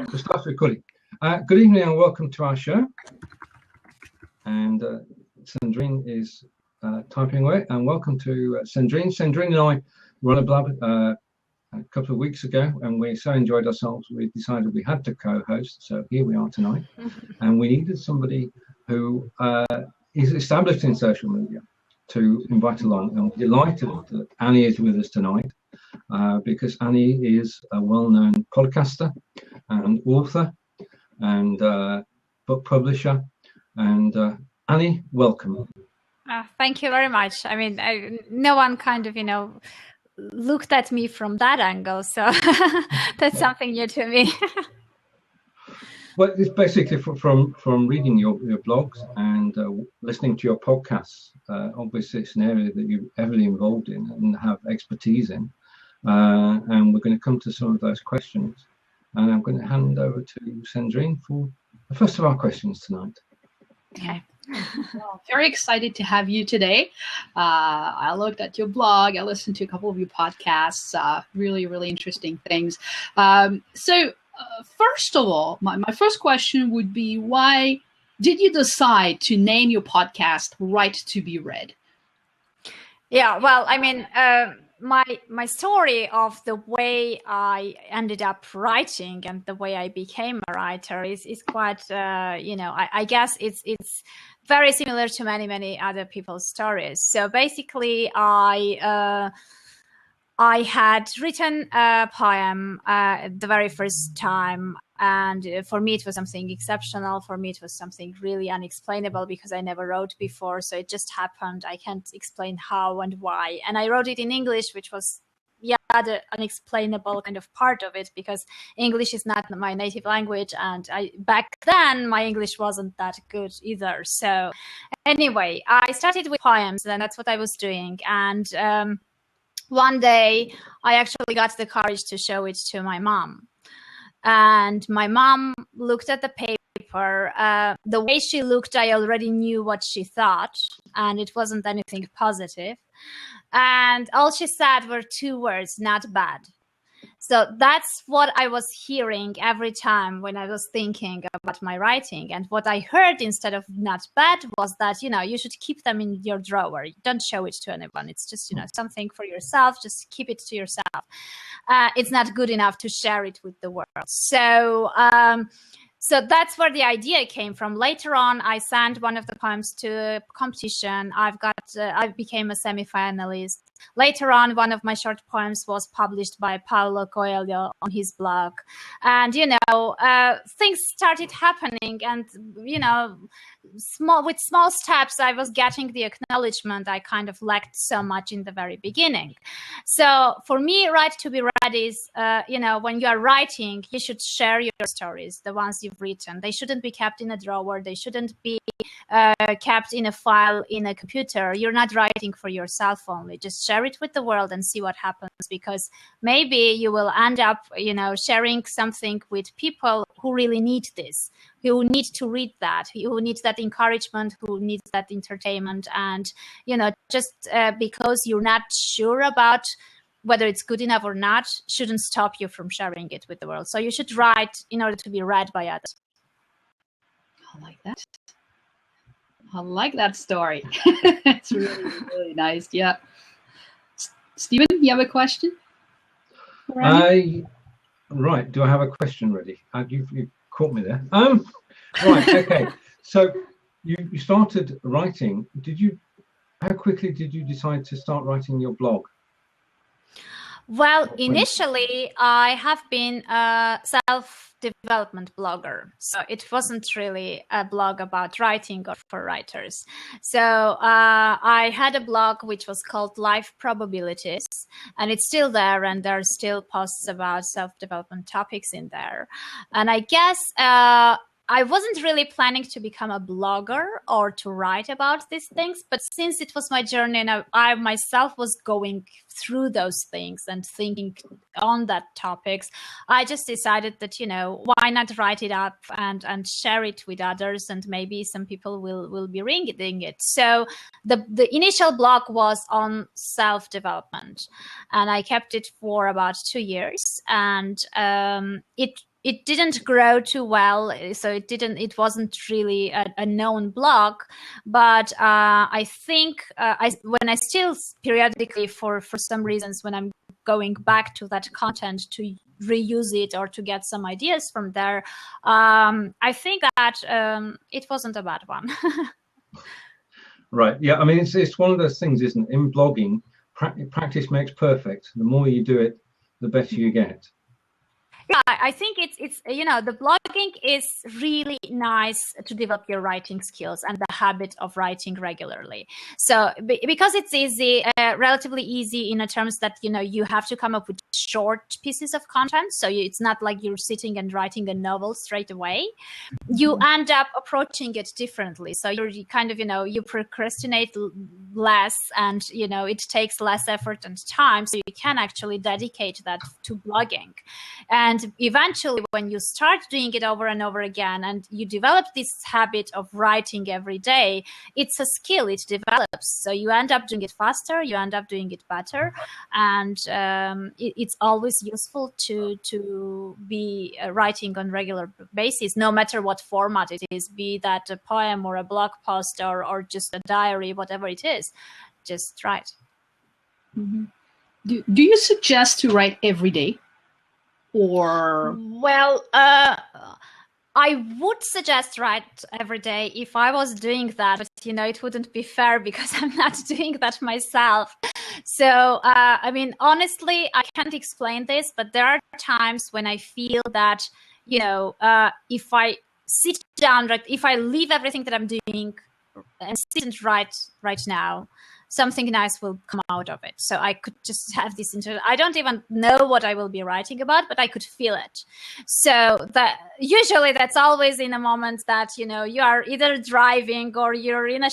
We'll start recording. Good evening and welcome to our show. And Cendrine is typing away. And welcome to Cendrine. Cendrine and I were on a Blabber a couple of weeks ago, and we so enjoyed ourselves, we decided we had to co-host. So here we are tonight. And we needed somebody who is established in social media to invite along. And we're delighted that Annie is with us tonight. Because Annie is a well-known podcaster and author and book publisher. And Annie, welcome. Thank you very much. I mean, no one kind of, looked at me from that angle. So that's something new to me. Well, it's basically from reading your blogs and listening to your podcasts. Obviously, it's an area that you're heavily involved in and have expertise in. And we're going to come to some of those questions. And I'm going to hand over to Cendrine for the first of our questions tonight. Okay. Well, very excited to have you today. I looked at your blog. I listened to a couple of your podcasts. Really, really interesting things. So first of all, my first question would be, why did you decide to name your podcast Right to Be Read? Yeah, well, I mean, my story of the way I ended up writing and the way I became a writer is quite, I guess it's very similar to many other people's stories. So basically, I had written a poem the very first time. And for me, it was something exceptional. For me, it was something really unexplainable because I never wrote before. So it just happened. I can't explain how and why. And I wrote it in English, which was, the unexplainable kind of part of it, because English is not my native language. And back then, my English wasn't that good either. So anyway, I started with poems, and that's what I was doing. And one day, I actually got the courage to show it to my mom. And my mom looked at the paper. The way she looked, I already knew what she thought, and it wasn't anything positive. And all she said were two words: not bad. So that's what I was hearing every time when I was thinking about my writing. And what I heard instead of not bad was that, you should keep them in your drawer. Don't show it to anyone. It's just, something for yourself. Just keep it to yourself. It's not good enough to share it with the world. So that's where the idea came from. Later on, I sent one of the poems to a competition. I became a semi-finalist. Later on, one of my short poems was published by Paulo Coelho on his blog. And, things started happening. And, with small steps, I was getting the acknowledgement I kind of lacked so much in the very beginning. So for me, Right to Be Read is, when you are writing, you should share your stories, the ones you've written. They shouldn't be kept in a drawer. They shouldn't be kept in a file in a computer. You're not writing for yourself only. Just share it with the world and see what happens, because maybe you will end up, sharing something with people who really need this, who need to read that, who need that encouragement, who needs that entertainment. And, just because you're not sure about whether it's good enough or not, shouldn't stop you from sharing it with the world. So you should write in order to be read by others. I like that. I like that story. It's really, really nice. Yeah. Steven, you have a question? Right. Do I have a question ready? You caught me there. Right. Okay. So you started writing. How quickly did you decide to start writing your blog? Well, initially, I have been a self-development blogger. So it wasn't really a blog about writing or for writers. So I had a blog which was called Life Probabilities, and it's still there, and there are still posts about self-development topics in there. And I guess I wasn't really planning to become a blogger or to write about these things, but since it was my journey and I myself was going through those things and thinking on that topics, I just decided that, why not write it up and share it with others, and maybe some people will be reading it. So the initial blog was on self-development, and I kept it for about 2 years, and it it didn't grow too well, so it wasn't really a known blog. But I think when I still periodically, for some reasons, when I'm going back to that content to reuse it or to get some ideas from there, I think that it wasn't a bad one. Right. Yeah. I mean, it's one of those things, isn't it? In blogging, practice makes perfect. The more you do it, the better you get. Yeah, I think it's the blogging is really nice to develop your writing skills and the habit of writing regularly. So because it's easy, relatively easy in a terms that you have to come up with short pieces of content. So it's not like you're sitting and writing a novel straight away. You end up approaching it differently. So you're kind of you procrastinate less, and it takes less effort and time. So you can actually dedicate that to blogging. And eventually, when you start doing it over and over again, and you develop this habit of writing every day, it's a skill, it develops. So you end up doing it faster, you end up doing it better. And it's always useful to be writing on regular basis, no matter what format it is, be that a poem or a blog post or just a diary, whatever it is, just write. Mm-hmm. Do you suggest to write every day? Or well, I would suggest write every day if I was doing that, but it wouldn't be fair because I'm not doing that myself. So I mean, honestly, I can't explain this, but there are times when I feel that if I sit down, if I leave everything that I'm doing and sit and write right now, something nice will come out of it. So I could just have this I don't even know what I will be writing about, but I could feel it. So usually that's always in a moment that you are either driving or you're in a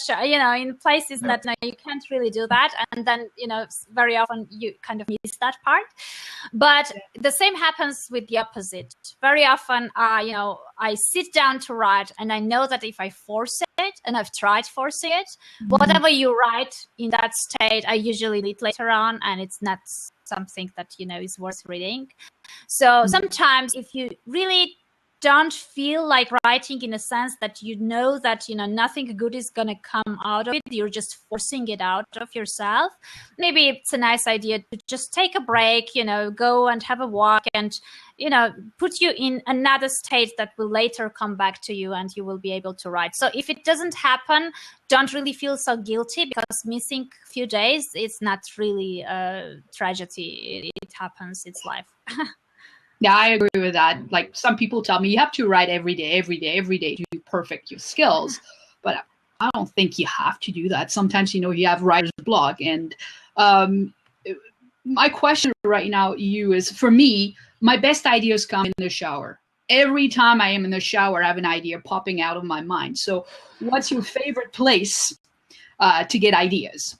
in places that you can't really do that, and then very often you kind of miss that part. But the same happens with the opposite. Very often I sit down to write, and I know that if I force it, and I've tried forcing it, whatever you write in that state, I usually read later on, and it's not something that is worth reading. So sometimes if you really don't feel like writing, in a sense that that nothing good is going to come out of it, you're just forcing it out of yourself, maybe it's a nice idea to just take a break, go and have a walk, and put you in another state that will later come back to you, and you will be able to write. So if it doesn't happen, don't really feel so guilty, because missing a few days, it's not really a tragedy. It happens. It's life. Yeah, I agree with that. Like, some people tell me you have to write every day to perfect your skills. But I don't think you have to do that. Sometimes, you have writer's block. And my question right now to you is, for me, my best ideas come in the shower. Every time I am in the shower, I have an idea popping out of my mind. So what's your favorite place to get ideas?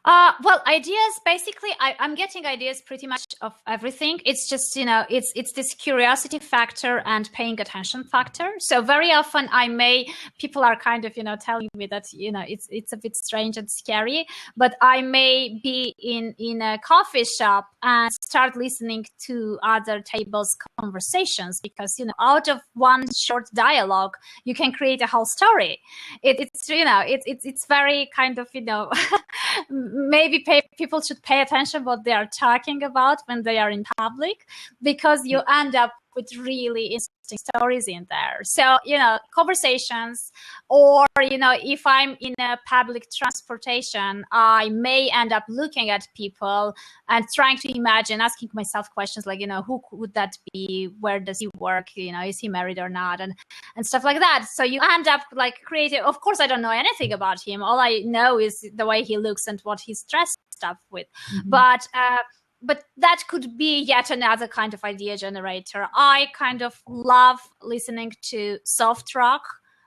Well, ideas, basically, I'm getting ideas pretty much of everything. It's just, it's this curiosity factor and paying attention factor. So very often people are kind of, telling me that, it's a bit strange and scary, but I may be in a coffee shop and start listening to other tables' conversations, because, out of one short dialogue, you can create a whole story. It's very kind of, maybe people should pay attention what they are talking about when they are in public, because you end up with really interesting stories in there. So, conversations, or, if I'm in a public transportation, I may end up looking at people and trying to imagine, asking myself questions like, who would that be? Where does he work? Is he married or not? And stuff like that. So you end up like creating, of course, I don't know anything about him. All I know is the way he looks and what he's dressed up with. But that could be yet another kind of idea generator. I kind of love listening to soft rock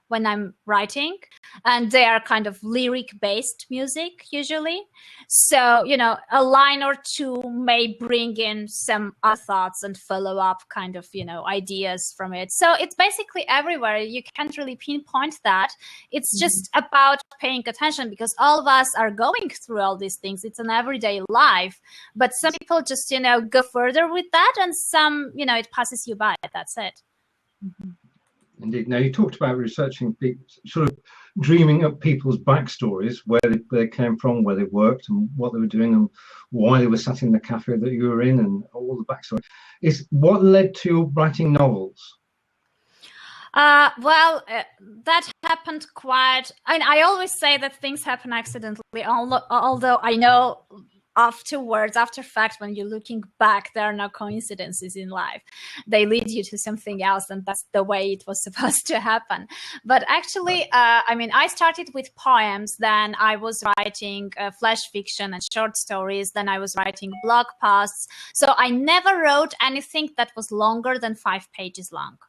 when I'm writing, and they are kind of lyric-based music usually. So, a line or two may bring in some other thoughts and follow up kind of, ideas from it. So it's basically everywhere. You can't really pinpoint that. It's just about paying attention, because all of us are going through all these things. It's an everyday life. But some people just, go further with that, and some, it passes you by. That's it. Mm-hmm. Indeed. Now, you talked about researching, sort of dreaming up people's backstories, where they came from, where they worked, and what they were doing, and why they were sat in the cafe that you were in, and all the backstory. Is what led to writing novels? That happened quite. I always say that things happen accidentally, although I know afterwards, after fact, when you're looking back, there are no coincidences in life. They lead you to something else, and that's the way it was supposed to happen. But actually, I started with poems, then I was writing flash fiction and short stories, then I was writing blog posts. So I never wrote anything that was longer than 5 pages long.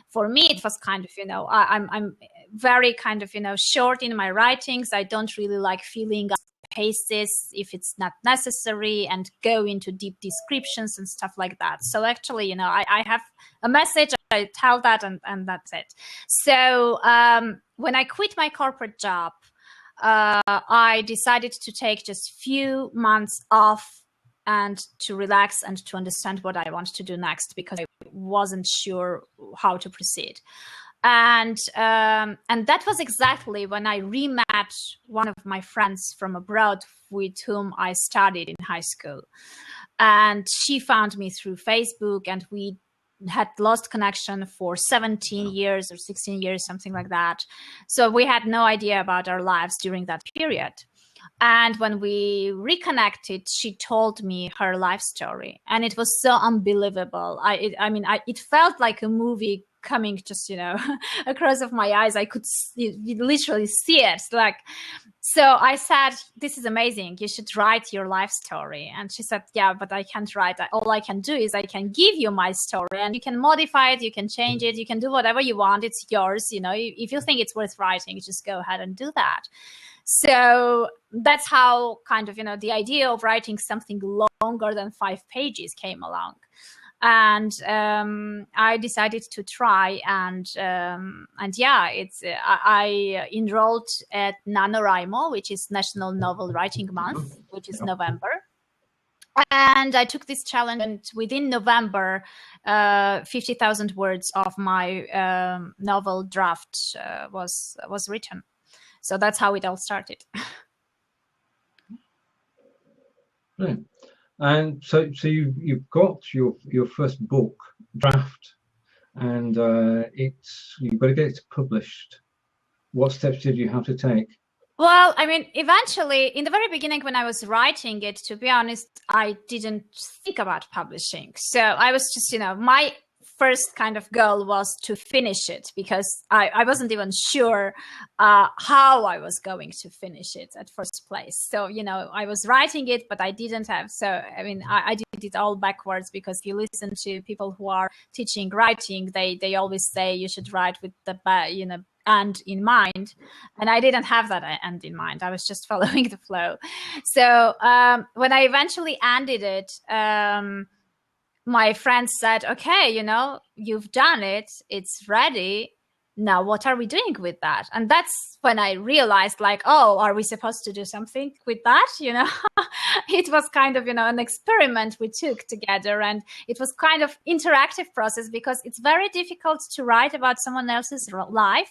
For me, it was kind of, I'm very kind of, short in my writings. I don't really like filling up pages if it's not necessary, and go into deep descriptions and stuff like that. So actually, I have a message, I tell that, and that's it. So when I quit my corporate job, I decided to take just few months off and to relax and to understand what I want to do next, because I wasn't sure how to proceed. And that was exactly when I re-met one of my friends from abroad with whom I studied in high school. And she found me through Facebook, and we had lost connection for 17 years or 16 years, something like that. So we had no idea about our lives during that period. And when we reconnected, she told me her life story, and it was so unbelievable. It felt like a movie coming just, across of my eyes. I could literally see it. So I said, this is amazing. You should write your life story. And she said, yeah, but I can't write. All I can do is I can give you my story, and you can modify it. You can change it. You can do whatever you want. It's yours. If you think it's worth writing, just go ahead and do that. So that's how kind of, the idea of writing something longer than 5 pages came along. And I decided to try, and yeah, I enrolled at NaNoWriMo, which is National Novel Writing Month, which is November. And I took this challenge, and within November, 50,000 words of my novel draft was written. So that's how it all started. Brilliant. And so you've got your first book draft, and you've got to get it published. What steps did you have to take? Well, eventually, in the very beginning when I was writing it, to be honest, I didn't think about publishing. So I was just, my first kind of goal was to finish it, because I wasn't even sure how I was going to finish it at first place. So, I was writing it, but I didn't have. So, I did it all backwards, because if you listen to people who are teaching writing, they always say you should write with the, end in mind. And I didn't have that end in mind. I was just following the flow. So when I eventually ended it, my friend said, okay, you've done it. It's ready. Now, what are we doing with that? And that's when I realized, are we supposed to do something with that? It was kind of, an experiment we took together. And it was kind of interactive process, because it's very difficult to write about someone else's life,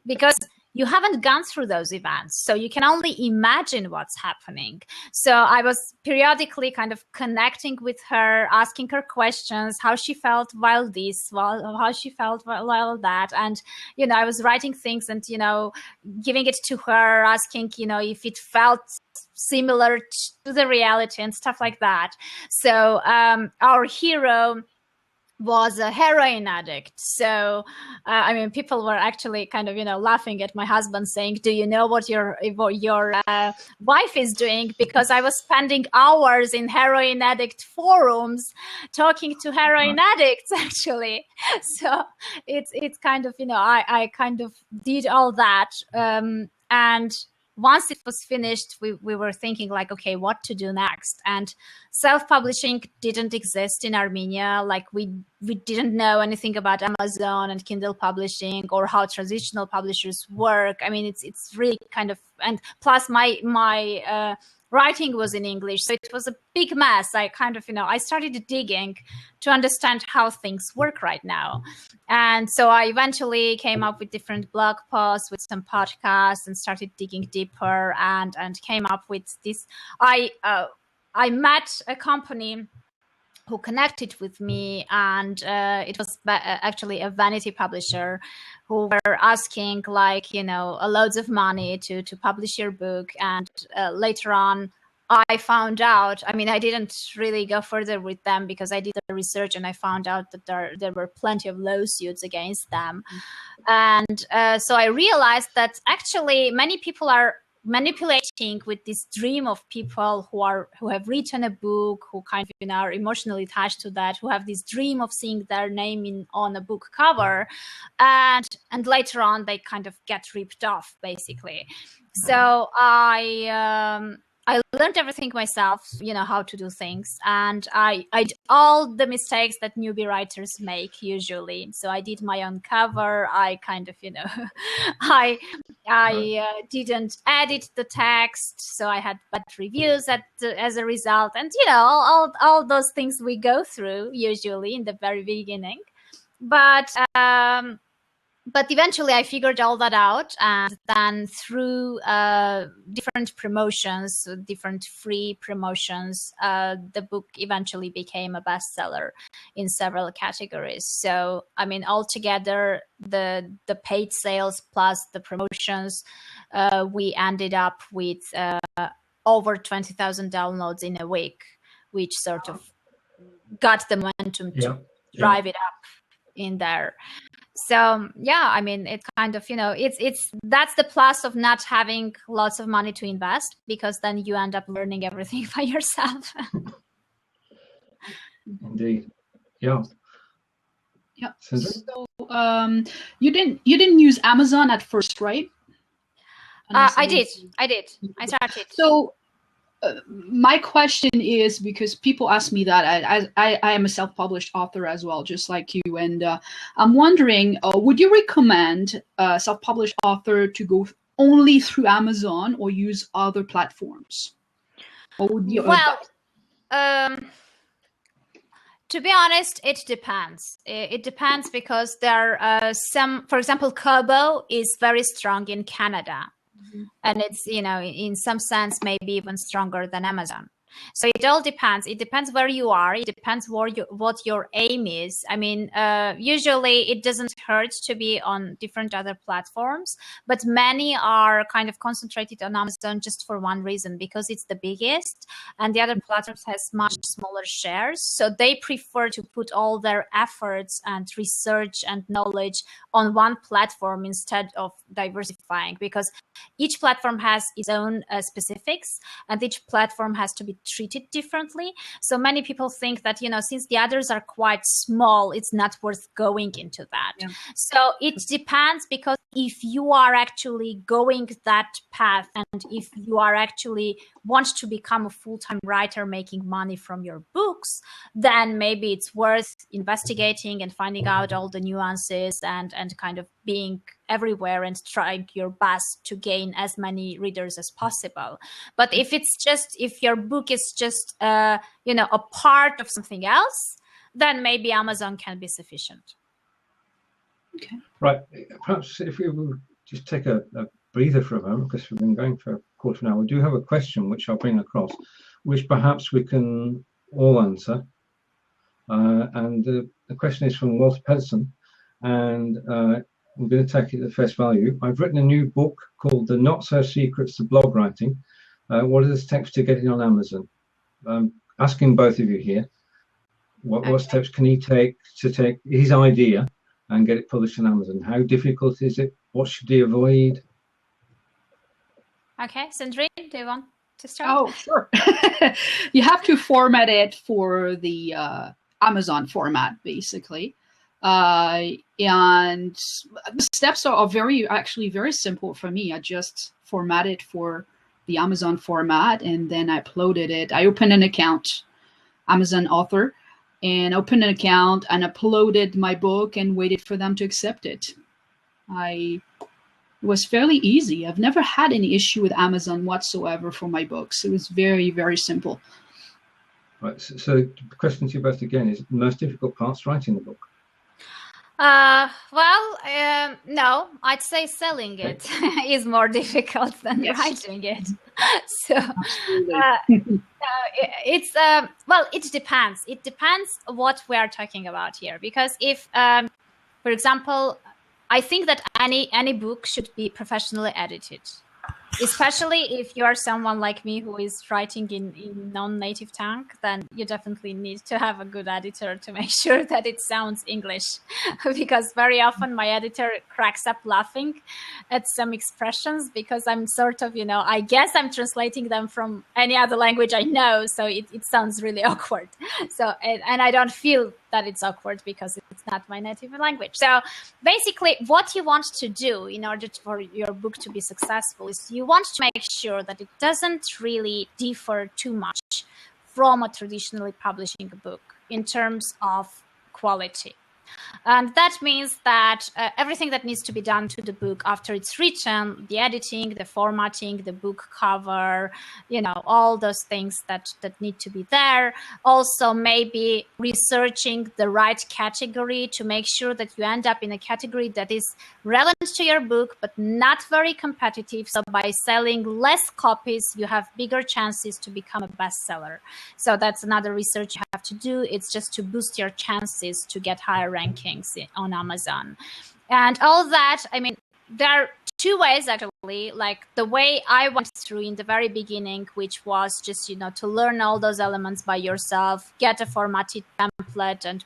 because you haven't gone through those events. So you can only imagine what's happening. So I was periodically kind of connecting with her, asking her questions, how she felt while this, how she felt while that. And, I was writing things and, giving it to her, asking, if it felt similar to the reality and stuff like that. So our hero, was a heroin addict. So, I mean, people were actually kind of, laughing at my husband, saying, "Do you know what your wife is doing?" Because I was spending hours in heroin addict forums talking to heroin addicts, actually. So it's kind of, I kind of did all that. And once it was finished, we were thinking like, okay, what to do next? And self-publishing didn't exist in Armenia. Like we didn't know anything about Amazon and Kindle publishing or how traditional publishers work. I mean, it's really kind of, and plus my writing was in English, so it was a big mess. I kind of, I started digging to understand how things work right now. And so I eventually came up with different blog posts, with some podcasts, and started digging deeper and came up with this. I met a company who connected with me, and it was actually a vanity publisher who were asking like, loads of money to publish your book. And later on, I found out, I mean, I didn't really go further with them because I did the research and I found out that there were plenty of lawsuits against them. And so I realized that actually many people are manipulating with this dream of people who have written a book, who kind of are emotionally attached to that, who have this dream of seeing their name on a book cover, and later on they kind of get ripped off, basically. So I learned everything myself, how to do things. And I did all the mistakes that newbie writers make usually. So I did my own cover. I kind of, I didn't edit the text. So I had bad reviews as a result. And, all those things we go through usually in the very beginning. But eventually I figured all that out, and then through different promotions, different free promotions, the book eventually became a bestseller in several categories. So, I mean, altogether, the paid sales plus the promotions, we ended up with over 20,000 downloads in a week, which sort of got the momentum to drive it up in there. So yeah, I mean, it's kind of, that's the plus of not having lots of money to invest, because then you end up learning everything by yourself. Indeed. Yeah. Yeah. So you didn't use Amazon at first, right? I did. I started. So my question is, because people ask me that, I am a self-published author as well, just like you, and I'm wondering, would you recommend a self-published author to go only through Amazon or use other platforms? Or would you? Well, to be honest, it depends. It depends because there are some, for example, Kobo is very strong in Canada. And it's, in some sense, maybe even stronger than Amazon. So it all depends. It depends where you are. It depends what your aim is. I mean, usually it doesn't hurt to be on different other platforms, but many are kind of concentrated on Amazon just for one reason, because it's the biggest and the other platforms has much smaller shares. So they prefer to put all their efforts and research and knowledge on one platform instead of diversifying, because each platform has its own specifics and each platform has to be treated differently. So many people think that, since the others are quite small, it's not worth going into that. Yeah. So it depends, because if you are actually going that path and if you are actually want to become a full-time writer making money from your books, then maybe it's worth investigating and finding out all the nuances and kind of being everywhere and trying your best to gain as many readers as possible. But if your book is just a part of something else, then maybe Amazon can be sufficient. Okay. Right. Perhaps if we will just take a breather for a moment, because we've been going for a quarter of an hour. We do have a question which I'll bring across, which perhaps we can all answer. And the question is from Walter Pedersen, and I'm going to take it at face value. I've written a new book called The Not So Secrets of Blog Writing. What are the steps to getting on Amazon? Asking both of you here. What steps can he take to take his idea and get it published on Amazon? How difficult is it? What should he avoid? Okay, Cendrine, do you want to start? Oh, sure. You have to format it for the Amazon format, basically. And the steps are actually very simple for me. I just format it for the Amazon format, and then I uploaded it. I opened an account, Amazon author, and opened an account and uploaded my book and waited for them to accept it. It was fairly easy. I've never had any issue with Amazon whatsoever for my books. It was very, very simple. Right. So the question to you both again is: the most difficult part's writing the book. No, I'd say selling it is more difficult than writing it. So it depends. It depends what we are talking about here. Because if, for example, I think that any book should be professionally edited. Especially if you are someone like me who is writing in non-native tongue, then you definitely need to have a good editor to make sure that it sounds English. Because very often my editor cracks up laughing at some expressions because I'm sort of, I guess I'm translating them from any other language I know. So it sounds really awkward. So, and I don't feel that it's awkward because it's not my native language. So basically what you want to do in order for your book to be successful is you want to make sure that it doesn't really differ too much from a traditionally publishing a book in terms of quality. And that means that everything that needs to be done to the book after it's written, the editing, the formatting, the book cover, all those things that need to be there. Also, maybe researching the right category to make sure that you end up in a category that is relevant to your book, but not very competitive. So by selling less copies, you have bigger chances to become a bestseller. So that's another research you have to do. It's just to boost your chances to get higher rankings on Amazon. And all that, there are two ways actually, like the way I went through in the very beginning, which was just, to learn all those elements by yourself, get a formatted template and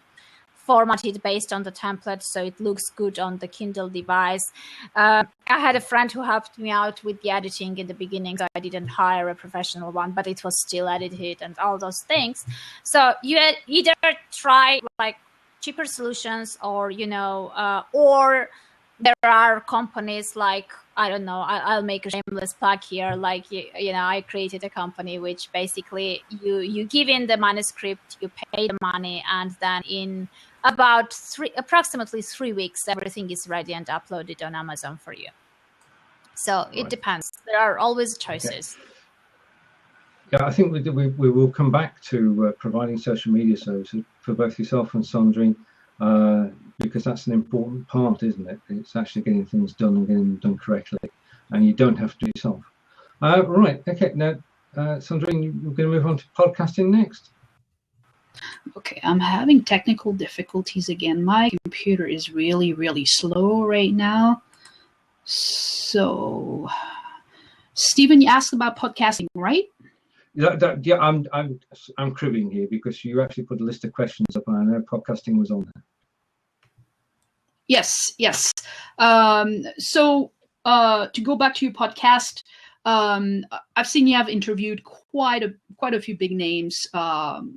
format it based on the template so it looks good on the Kindle device. I had a friend who helped me out with the editing in the beginning, so I didn't hire a professional one, but it was still edited and all those things. So you either try like cheaper solutions or, or there are companies like, I don't know, I'll make a shameless plug here. Like, I created a company which basically you give in the manuscript, you pay the money, and then in about approximately 3 weeks, everything is ready and uploaded on Amazon for you. So it depends. There are always choices. Okay. Yeah, I think we will come back to providing social media services for both yourself and Cendrine, because that's an important part, isn't it? It's actually getting things done and getting them done correctly, and you don't have to do it yourself. Right, okay, now, Cendrine, we're going to move on to podcasting next. Okay, I'm having technical difficulties again. My computer is really, really slow right now. So, Steven, you asked about podcasting, right? Yeah, I'm cribbing here because you actually put a list of questions up, and I know podcasting was on there. Yes. So to go back to your podcast, I've seen you have interviewed quite a few big names,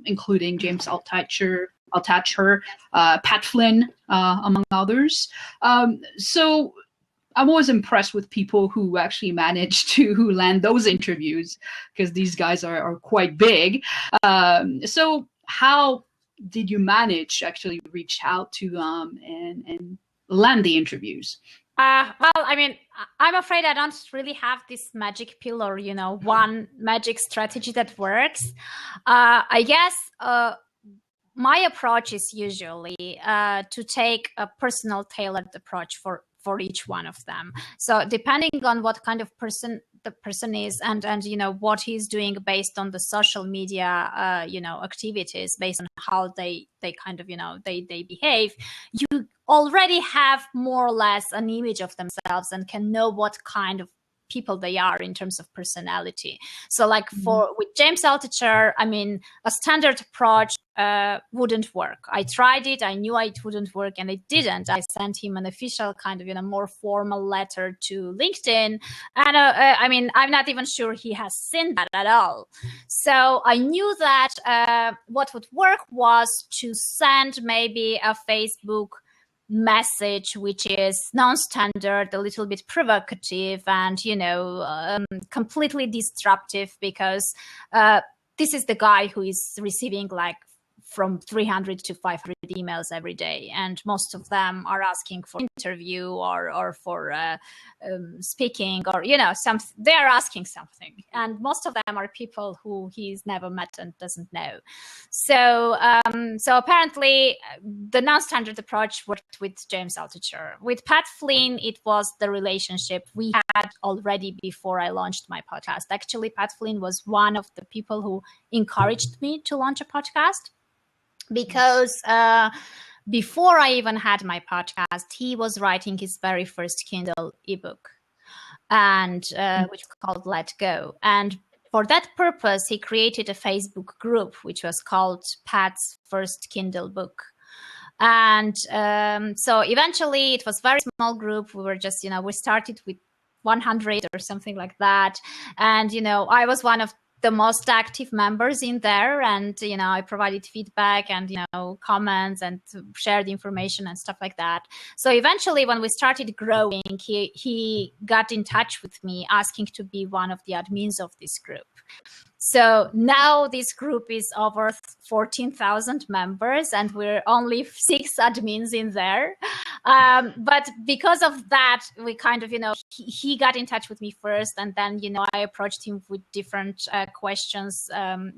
including James Altucher, Pat Flynn, among others. So I'm always impressed with people who actually manage to land those interviews, because these guys are quite big. So how did you manage to actually reach out to them and land the interviews? Well, I'm afraid I don't really have this magic pill or, one magic strategy that works. I guess my approach is usually to take a personal tailored approach for each one of them. So depending on what kind of person the person is and what he's doing based on the social media activities, based on how they kind of they behave, you already have more or less an image of themselves and can know what kind of people they are in terms of personality. So like with James Altucher, a standard approach wouldn't work. I tried it. I knew it wouldn't work, and it didn't. I sent him an official kind of, more formal letter to LinkedIn. And I mean, I'm not even sure he has seen that at all. So I knew that what would work was to send maybe a Facebook message which is non-standard, a little bit provocative, and completely disruptive, because this is the guy who is receiving like from 300 to 500 emails every day, and most of them are asking for interview or for speaking, or they are asking something, and most of them are people who he's never met and doesn't know. So apparently the non-standard approach worked with James Altucher. With Pat Flynn, it was the relationship we had already before I launched my podcast. Actually, Pat Flynn was one of the people who encouraged me to launch a podcast, because before I even had my podcast, he was writing his very first Kindle ebook, and which was called Let Go. And for that purpose, he created a Facebook group, which was called Pat's First Kindle Book. And so eventually it was a very small group. We were just, we started with 100 or something like that. And, I was one of the most active members in there, and I provided feedback and comments and shared information and stuff like that. So eventually, when we started growing, he got in touch with me asking to be one of the admins of this group. So now this group is over 14,000 members, and we're only 6 admins in there. But because of that, we kind of, he got in touch with me first, and then, I approached him with different questions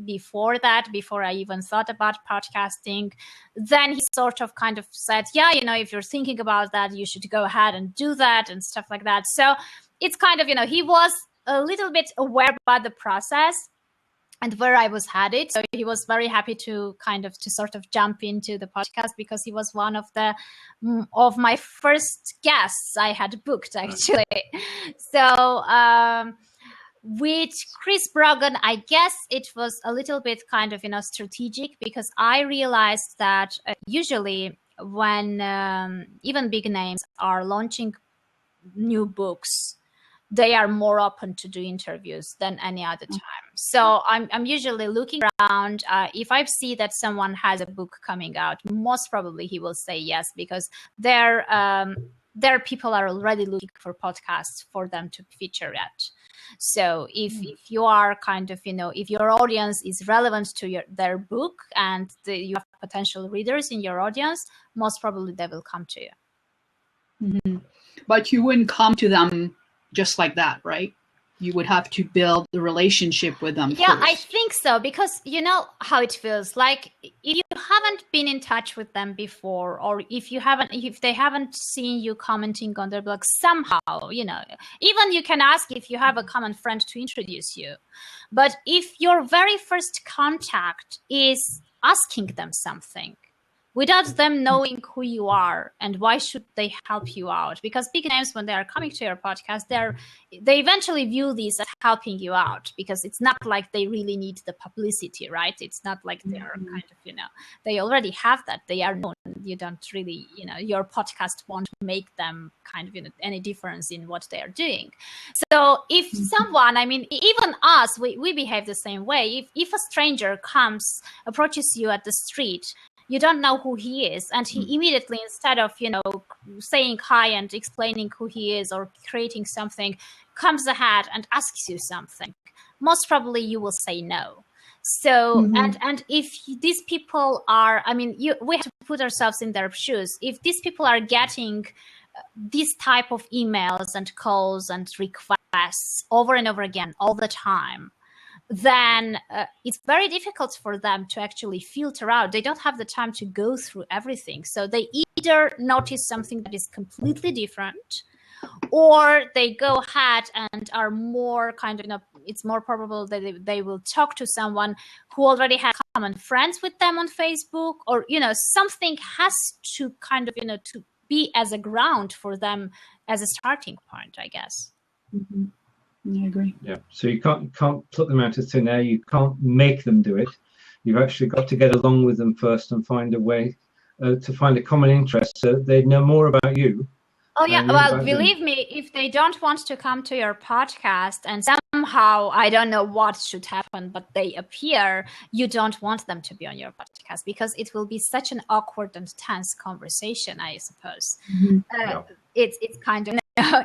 before I even thought about podcasting. Then he sort of kind of said, yeah, if you're thinking about that, you should go ahead and do that and stuff like that. So it's kind of, he was a little bit aware about the process and where I was headed. So he was very happy to sort of jump into the podcast, because he was one of my first guests I had booked, actually. So with Chris Brogan, I guess it was a little bit kind of, strategic, because I realized that usually when even big names are launching new books, they are more open to do interviews than any other time. So I'm usually looking around. If I see that someone has a book coming out, most probably he will say yes, because their people are already looking for podcasts for them to feature at. So if you are kind of, if your audience is relevant to their book, and you have potential readers in your audience, most probably they will come to you. Mm-hmm. But you wouldn't come to them just like that, right? You would have to build the relationship with them. Yeah, first. I think so, because you know how it feels. Like if you haven't been in touch with them before, or if they haven't seen you commenting on their blog somehow, even you can ask if you have a common friend to introduce you. But if your very first contact is asking them something, without them knowing who you are and why should they help you out, because big names, when they are coming to your podcast, they eventually view this as helping you out, because it's not like they really need the publicity, right? It's not like they are kind of, they already have that. They are known. You don't really, your podcast won't make them kind of, any difference in what they are doing. So if someone, I mean, even us, we behave the same way. If a stranger approaches you at the street, you don't know who he is, and he immediately, instead of, saying hi and explaining who he is or creating something, comes ahead and asks you something, most probably you will say no. So, and if these people are, I mean, we have to put ourselves in their shoes. If these people are getting this type of emails and calls and requests over and over again all the time, then it's very difficult for them to actually filter out. They don't have the time to go through everything. So they either notice something that is completely different, or they go ahead and are more kind of, it's more probable that they will talk to someone who already has common friends with them on Facebook, or, something has to kind of, to be as a ground for them as a starting point, I guess. Mm-hmm. I agree. Yeah. So you can't pluck them out of thin air. You can't make them do it. you've actually got to get along with them first and find a way to find a common interest so they know more about you. Oh yeah, well, believe me, if they don't want to come to your podcast and somehow, I don't know what should happen, but they appear, you don't want them to be on your podcast because it will be such an awkward and tense conversation, I suppose. It's kind of,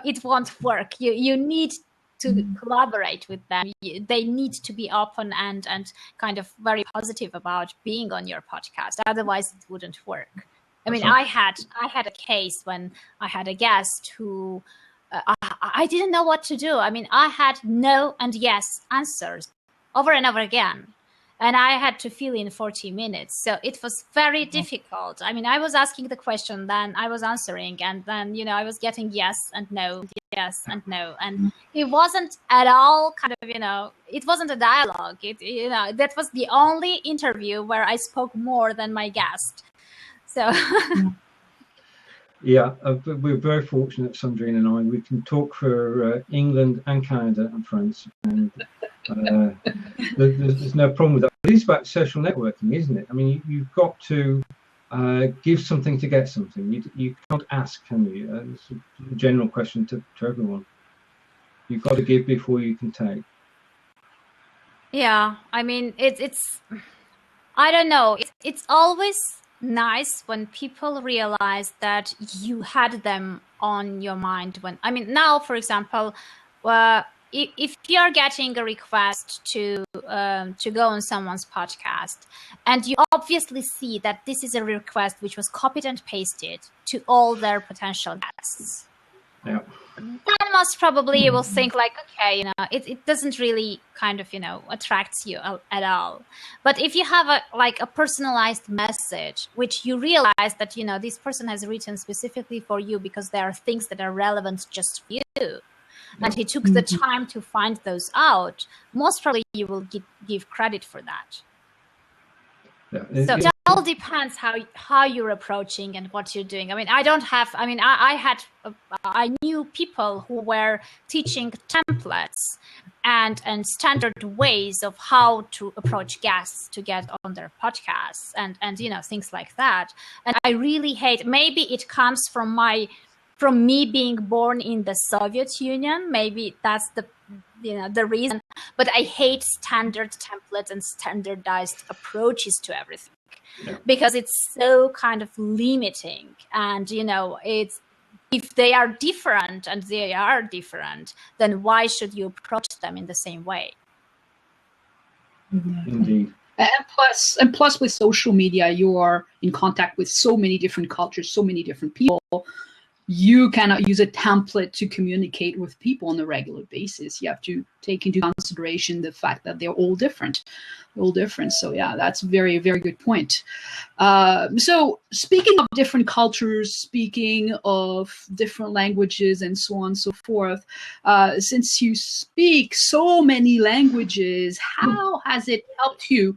it won't work. You need to collaborate with them. They need to be open and kind of very positive about being on your podcast. Otherwise, it wouldn't work. I mean, I had a case when I had a guest who I didn't know what to do. I mean, I had no and yes answers over and over again. And I had to fill in 40 minutes. So it was very difficult. I mean, I was asking the question, then I was answering, and then, I was getting yes and no, yes and no. And it wasn't at all kind of, it wasn't a dialogue. That was the only interview where I spoke more than my guest. So yeah, we're very fortunate, Cendrine and I. We can talk for England and Canada and France, and there's no problem with that. But it's about social networking, isn't it? I mean, you've got to give something to get something. You can't ask, can you? It's a general question to everyone. You've got to give before you can take. Yeah, I mean, it's I don't know. It's always nice when people realize that you had them on your mind now, for example, if you're getting a request to go on someone's podcast and you obviously see that this is a request which was copied and pasted to all their potential guests, then most probably you will think like, okay, it doesn't really kind of, attracts you at all. But if you have a personalized message, which you realize that, this person has written specifically for you because there are things that are relevant just for you, and he took the time to find those out, most probably you will give credit for that. So it all depends how you're approaching and what you're doing. I mean, I knew people who were teaching templates and standard ways of how to approach guests to get on their podcasts and things like that. And I really hate, maybe it comes from me being born in the Soviet Union. Maybe that's the reason. But I hate standard templates and standardized approaches to everything because it's so kind of limiting. And, it's, if they are different, then why should you approach them in the same way? Indeed. And plus with social media, you are in contact with so many different cultures, so many different people. You cannot use a template to communicate with people on a regular basis. You have to take into consideration the fact that they're all different. So yeah, that's a very, very good point. So speaking of different cultures, speaking of different languages and so on and so forth, since you speak so many languages, how has it helped you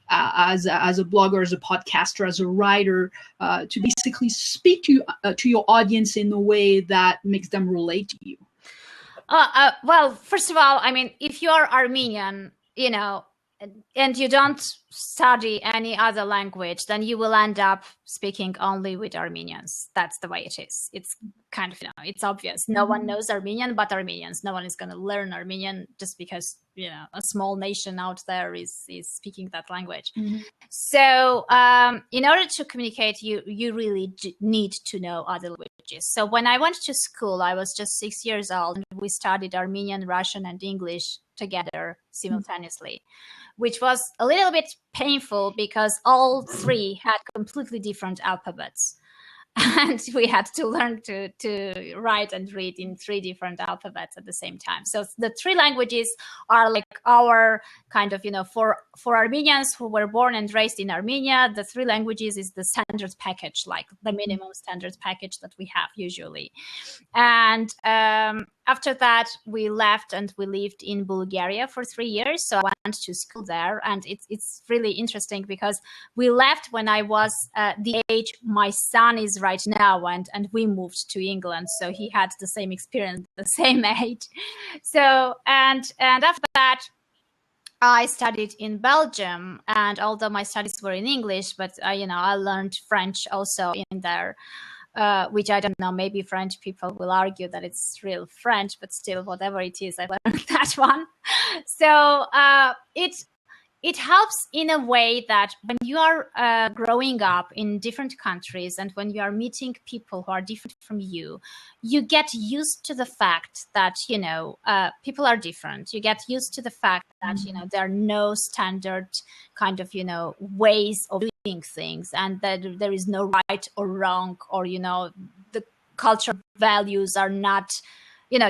as a blogger, as a podcaster, as a writer, to basically speak to your audience in a way that makes them relate to you? Well, first of all, I mean, if you are Armenian, and you don't study any other language, then you will end up speaking only with Armenians. That's the way it is. It's kind of, it's obvious. No one knows Armenian but Armenians. No one is going to learn Armenian just because, a small nation out there is speaking that language. So in order to communicate, you really need to know other languages. So when I went to school, I was just 6 years old, and we studied Armenian, Russian, and English together simultaneously, which was a little bit painful because all three had completely different alphabets. And we had to learn to write and read in three different alphabets at the same time. So the three languages are like our kind of, for Armenians who were born and raised in Armenia, the three languages is the standard package, like the minimum standard package that we have usually. And after that, we left and we lived in Bulgaria for 3 years. So I went to school there, and it's really interesting because we left when I was the age my son is right now, and we moved to England. So he had the same experience, the same age. So and after that, I studied in Belgium, and although my studies were in English, but I learned French also in there, which I don't know. Maybe French people will argue that it's real French, but still, whatever it is, I learned that one. So it helps in a way that when you are growing up in different countries and when you are meeting people who are different from you, you get used to the fact that, people are different. You get used to the fact that, there are no standard kind of, ways of doing things, and that there is no right or wrong, or, the cultural values are not,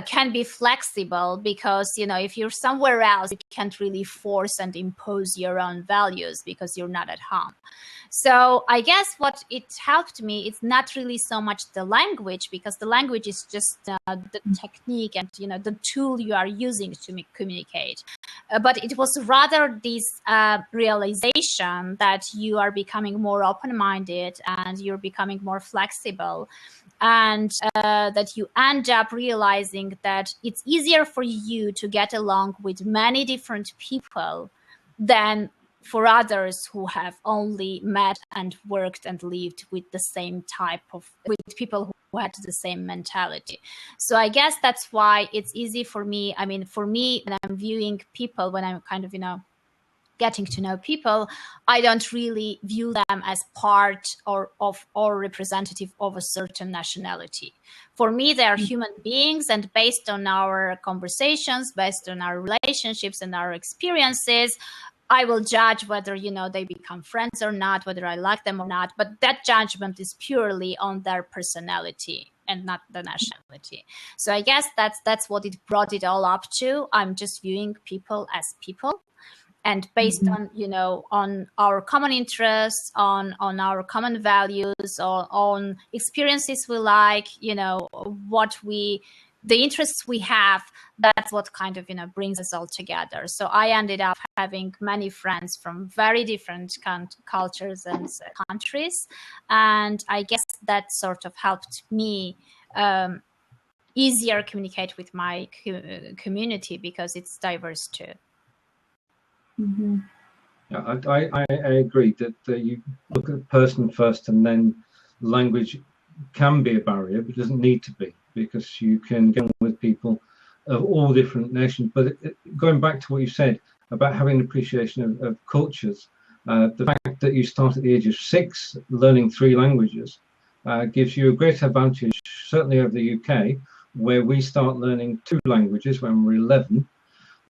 can be flexible, because, if you're somewhere else, you can't really force and impose your own values because you're not at home. So I guess what it helped me, it's not really so much the language, because the language is just the technique and, the tool you are using to communicate. But it was rather this realization that you are becoming more open-minded and you're becoming more flexible, and that you end up realizing that it's easier for you to get along with many different people than for others who have only met and worked and lived with the same with people who had the same mentality. So I guess that's why it's easy for me. I mean, for me, when I'm viewing people, when I'm kind of, getting to know people, I don't really view them as part or representative of a certain nationality. For me, they are human beings, and based on our conversations, based on our relationships and our experiences, I will judge whether, they become friends or not, whether I like them or not. But that judgment is purely on their personality and not the nationality. So I guess that's what it brought it all up to. I'm just viewing people as people. And based on, on our common interests, on our common values, or on experiences we like, the interests we have, that's what kind of, brings us all together. So I ended up having many friends from very different cultures and countries. And I guess that sort of helped me easier communicate with my community, because it's diverse too. Mm-hmm. Yeah, I agree that you look at the person first, and then language can be a barrier, but it doesn't need to be, because you can get on with people of all different nations. But going back to what you said about having an appreciation of cultures, the fact that you start at the age of 6 learning 3 languages gives you a great advantage, certainly over the UK, where we start learning 2 languages when we're 11,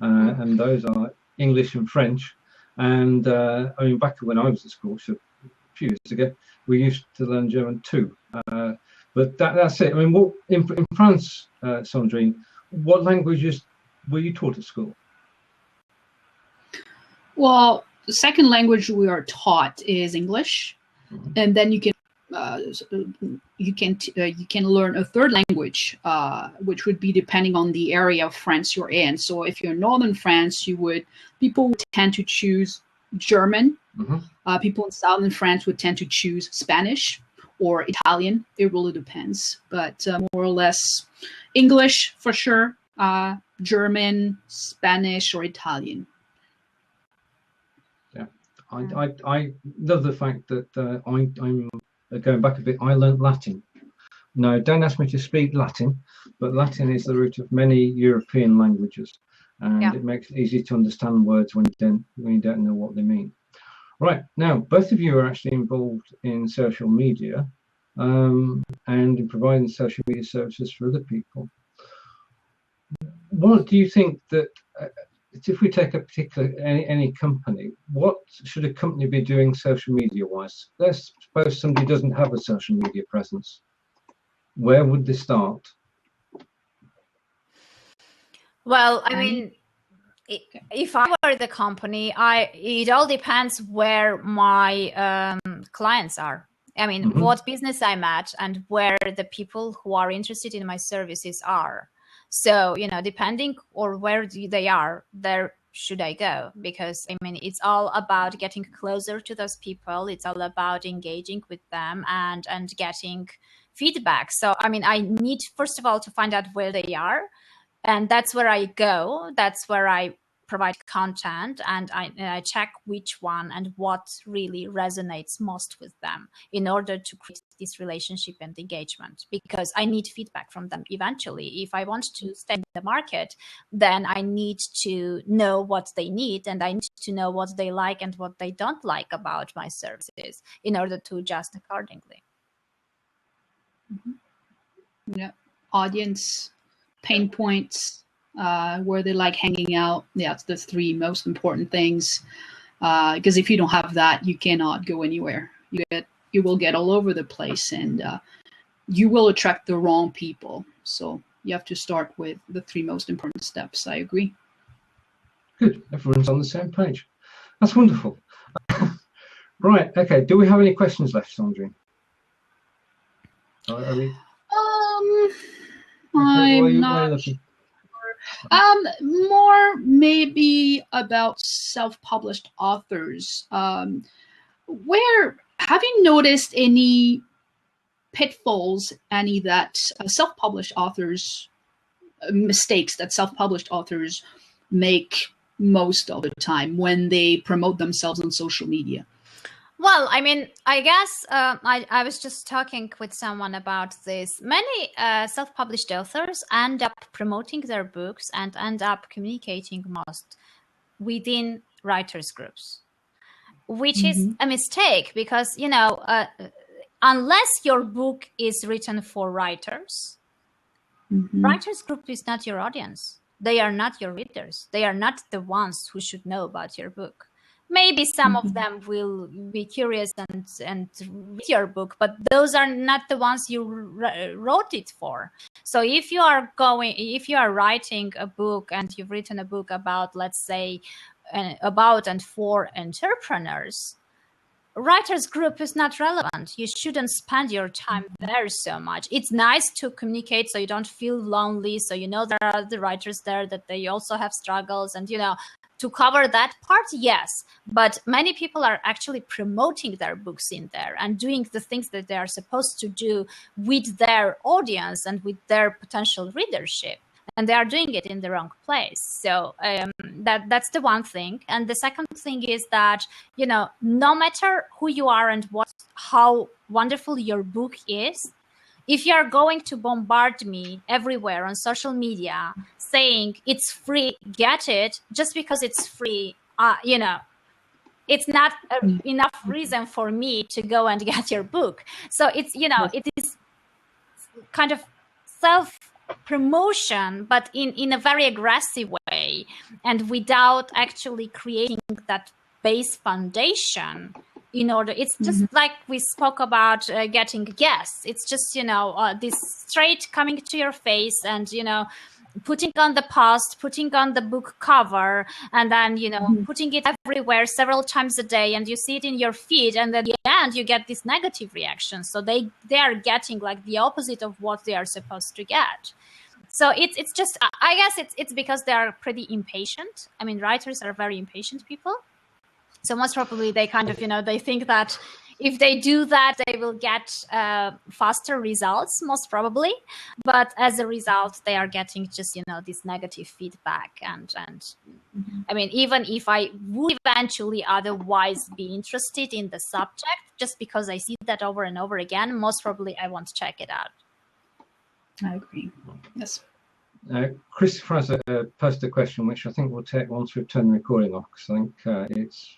and those are English and French. And I mean, back when I was at school, so a few years ago, we used to learn German too. But that's it. I mean, what in France, Cendrine, what languages were you taught at school? Well, the second language we are taught is English, and then you can learn a third language, which would be depending on the area of France you're in. So if you're in northern France, people would tend to choose German. People in southern France would tend to choose Spanish or Italian. It really depends, but more or less English for sure, German, Spanish, or Italian. Yeah, I love the fact that I'm going back a bit. I learned Latin. No, don't ask me to speak Latin, but Latin is the root of many European languages, and it makes it easy to understand words when you don't know what they mean. Right, now both of you are actually involved in social media and in providing social media services for other people. What do you think that if we take a particular any company, what should a company be doing social media wise? Let's suppose somebody doesn't have a social media presence. Where would they start? Well, I mean, if I were the company, it all depends where my clients are. I mean, what business I'm at and where the people who are interested in my services are. So, depending on where they are, there should I go? Because, I mean, it's all about getting closer to those people. It's all about engaging with them and getting feedback. So, I mean, I need, first of all, to find out where they are. And that's where I go. That's where I provide content, and I check which one and what really resonates most with them in order to create this relationship and engagement, because I need feedback from them eventually. If I want to stay in the market, then I need to know what they need, and I need to know what they like and what they don't like about my services in order to adjust accordingly. Yeah, audience, pain points, where they like hanging out. Yeah, it's the three most important things. Because if you don't have that, you cannot go anywhere. You will get all over the place, and you will attract the wrong people. So you have to start with the three most important steps. I agree. Good. Everyone's on the same page. That's wonderful. Right. Okay. Do we have any questions left, Cendrine? I'm not sure. More maybe about self-published authors. Where have you noticed any pitfalls, any that self-published authors, mistakes that self-published authors make most of the time when they promote themselves on social media? Well, I mean, I guess I was just talking with someone about this. Many self-published authors end up promoting their books and end up communicating most within writers' groups, which is a mistake, because, you know, unless your book is written for writers, writers' group is not your audience. They are not your readers. They are not the ones who should know about your book. Maybe some of them will be curious and read your book, but those are not the ones you wrote it for. So if you are writing a book and you've written a book about, let's say, about and for entrepreneurs, writers group is not relevant. You shouldn't spend your time there so much. It's nice to communicate so you don't feel lonely, so you know there are the writers there, that they also have struggles, and, you know, to cover that part, yes. But many people are actually promoting their books in there and doing the things that they are supposed to do with their audience and with their potential readership. And they are doing it in the wrong place. So that's the one thing. And the second thing is that, you know, no matter who you are and how wonderful your book is, if you are going to bombard me everywhere on social media saying it's free, get it, just because it's free, you know, it's not enough reason for me to go and get your book. So it's, you know, it is kind of self-promotion, but in a very aggressive way, and without actually creating that base foundation. In order, it's just like we spoke about getting guests. It's just, you know, this straight coming to your face and, you know, putting on the post, putting on the book cover, and then, you know, putting it everywhere several times a day, and you see it in your feed, and at the end you get this negative reaction. So they are getting like the opposite of what they are supposed to get. So it's just, I guess it's because they are pretty impatient. I mean, writers are very impatient people. So most probably they kind of, you know, they think that if they do that, they will get faster results, most probably. But as a result, they are getting just, you know, this negative feedback. And I mean, even if I would eventually otherwise be interested in the subject, just because I see that over and over again, most probably I won't check it out. I agree. Yes. Christopher has posted a question, which I think we'll take once we've turned the recording off, because I think it's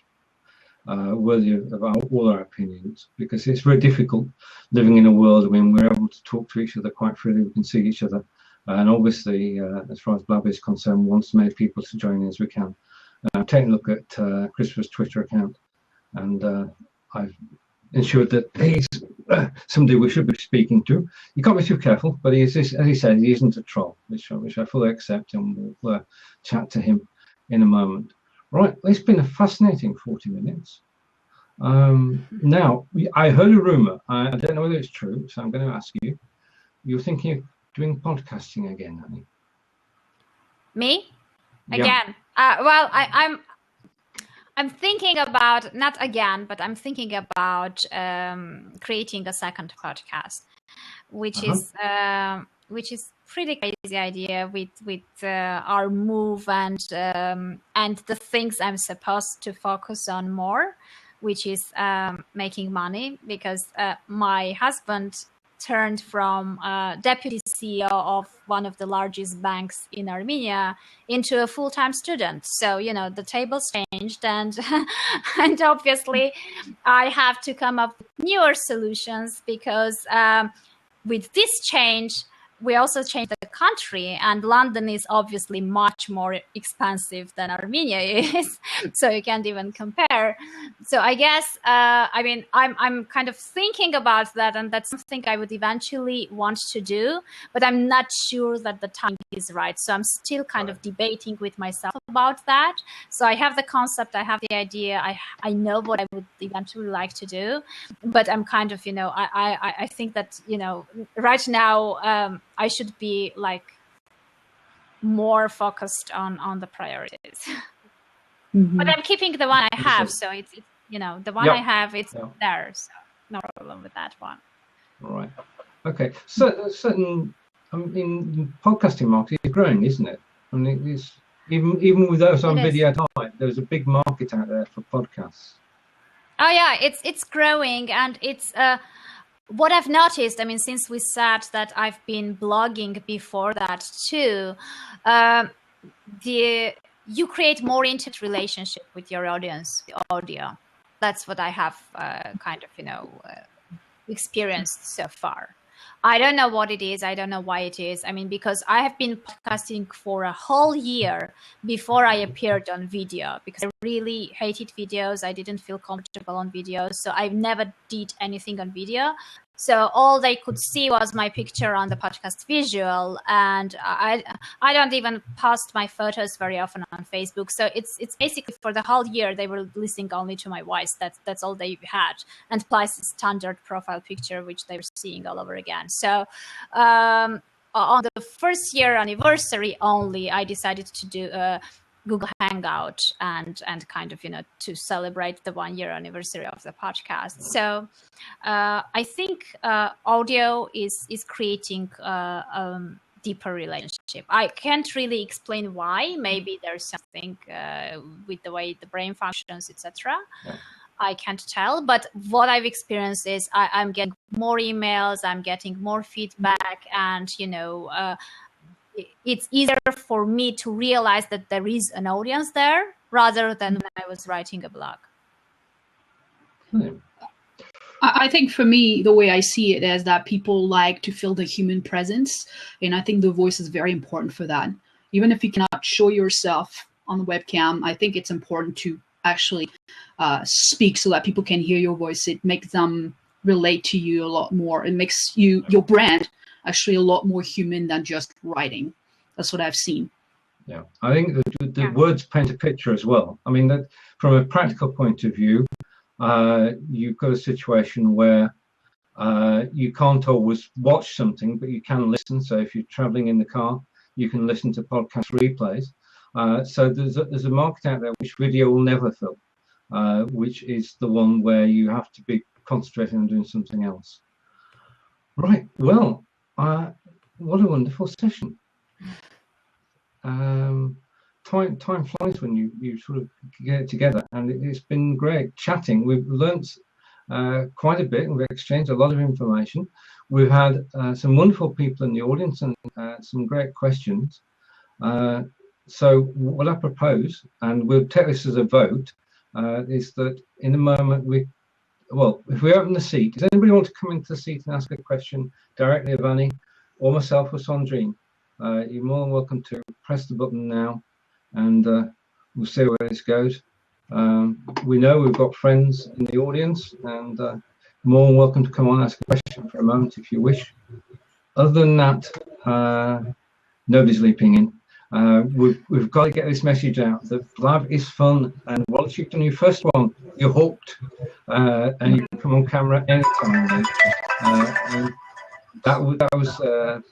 worthy of all our opinions, because it's very difficult living in a world when we're able to talk to each other quite freely, we can see each other, and obviously as far as Blabber is concerned, we want as many people to join in as we can. Take a look at Christopher's Twitter account, and I've ensured that he's somebody we should be speaking to. You can't be too careful, but he is, as he said, he isn't a troll, which I fully accept, and we'll chat to him in a moment. Right, it's been a fascinating 40 minutes. Now, I heard a rumor. I don't know whether it's true, so I'm going to ask you. You're thinking of doing podcasting again, honey? Me? Yeah. Again? Well, I'm thinking about, not again, but I'm thinking about creating a second podcast, which is which is pretty crazy idea with our move and the things I'm supposed to focus on more, which is making money, because my husband turned from deputy CEO of one of the largest banks in Armenia into a full-time student. So, the tables changed, and and obviously I have to come up with newer solutions, because with this change, we also changed the country, and London is obviously much more expensive than Armenia is. So you can't even compare. So I guess, I'm kind of thinking about that, and that's something I would eventually want to do, but I'm not sure that the time is right. So I'm still kind of debating with myself about that. So I have the concept, I have the idea, I know what I would eventually like to do, but I'm kind of, I think that, right now, I should be like more focused on the priorities. Mm-hmm. But I'm keeping the one I have, so it's the one I have, it's there, so no problem with that one. All right. Okay. So certain, podcasting market is growing, isn't it? I mean, it's even with those on video type, there's a big market out there for podcasts. Oh yeah, it's growing, and it's what I've noticed, since we said that I've been blogging before that too, you create more intimate relationship with your audience, the audio. That's what I have experienced so far. I don't know what it is. I don't know why it is. Because I have been podcasting for a whole year before I appeared on video, because I really hated videos. I didn't feel comfortable on videos. So I never did anything on video. So all they could see was my picture on the podcast visual, and I don't even post my photos very often on Facebook. So it's basically for the whole year they were listening only to my voice. That's all they had, and plus a standard profile picture which they were seeing all over again. So on the first year anniversary only, I decided to do a Google Hangout and kind of to celebrate the 1 year anniversary of the podcast. So I think audio is creating a deeper relationship. I can't really explain why. Maybe there's something with the way the brain functions, etc. I can't tell, but what I've experienced is I'm getting more emails, I'm getting more feedback, and it's easier for me to realize that there is an audience there rather than when I was writing a blog. I think for me, the way I see it is that people like to feel the human presence. And I think the voice is very important for that. Even if you cannot show yourself on the webcam, I think it's important to actually speak so that people can hear your voice. It makes them relate to you a lot more. It makes your brand actually a lot more human than just writing. That's what I've seen. Yeah, I think the words paint a picture as well. That from a practical point of view, you've got a situation where you can't always watch something, but you can listen. So if you're traveling in the car, you can listen to podcast replays. So there's a market out there which video will never fill, which is the one where you have to be concentrating on doing something else. Right. Well, what a wonderful session. Time flies when you sort of get it together, and it's been great chatting. We've learnt quite a bit, and we've exchanged a lot of information. We've had some wonderful people in the audience and some great questions. So what I propose, and we'll take this as a vote, is that in a moment if we open the seat, does anybody want to come into the seat and ask a question directly of Annie or myself or Cendrine? You're more than welcome to press the button now, and we'll see where this goes. We know we've got friends in the audience, and more than welcome to come on and ask a question for a moment if you wish. Other than that, nobody's leaping in. We've got to get this message out that Blab is fun, and once you've done your first one, you're hooked, and you can come on camera anytime. And that was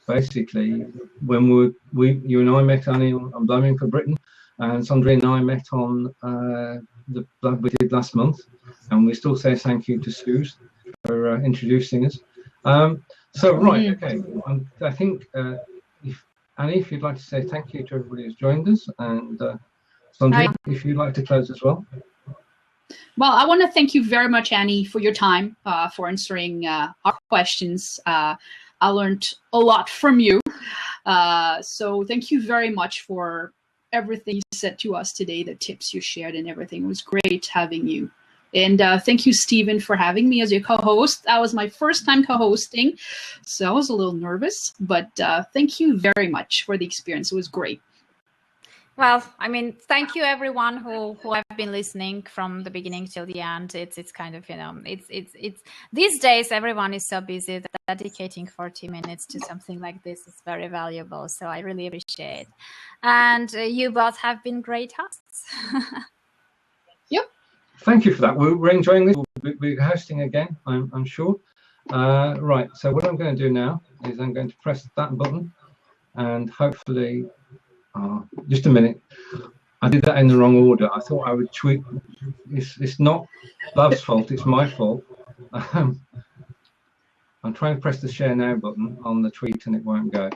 basically when you and I met, Annie, on Blabbing for Britain, and Cendrine and I met on the Blab we did last month, and we still say thank you to Suze for introducing us. So, right, okay. I think if Annie, if you'd like to say thank you to everybody who's joined us, and Cendrine, if you'd like to close as well. Well, I want to thank you very much, Annie, for your time, for answering our questions. I learned a lot from you. So thank you very much for everything you said to us today, the tips you shared and everything. It was great having you. And thank you, Steven, for having me as your co-host. That was my first time co-hosting, so I was a little nervous, but thank you very much for the experience. It was great. Well, I mean, thank you everyone who have been listening from the beginning till the end. It's kind of, you know, it's these days everyone is so busy that dedicating 40 minutes to something like this is very valuable. So I really appreciate it. And you both have been great hosts. Yep. Thank you for that. We're enjoying this. We're hosting again, I'm sure. Right, so what I'm going to do now is I'm going to press that button and hopefully... just a minute. I did that in the wrong order. I thought I would tweet. It's not Love's fault. It's my fault. I'm trying to press the share now button on the tweet and it won't go.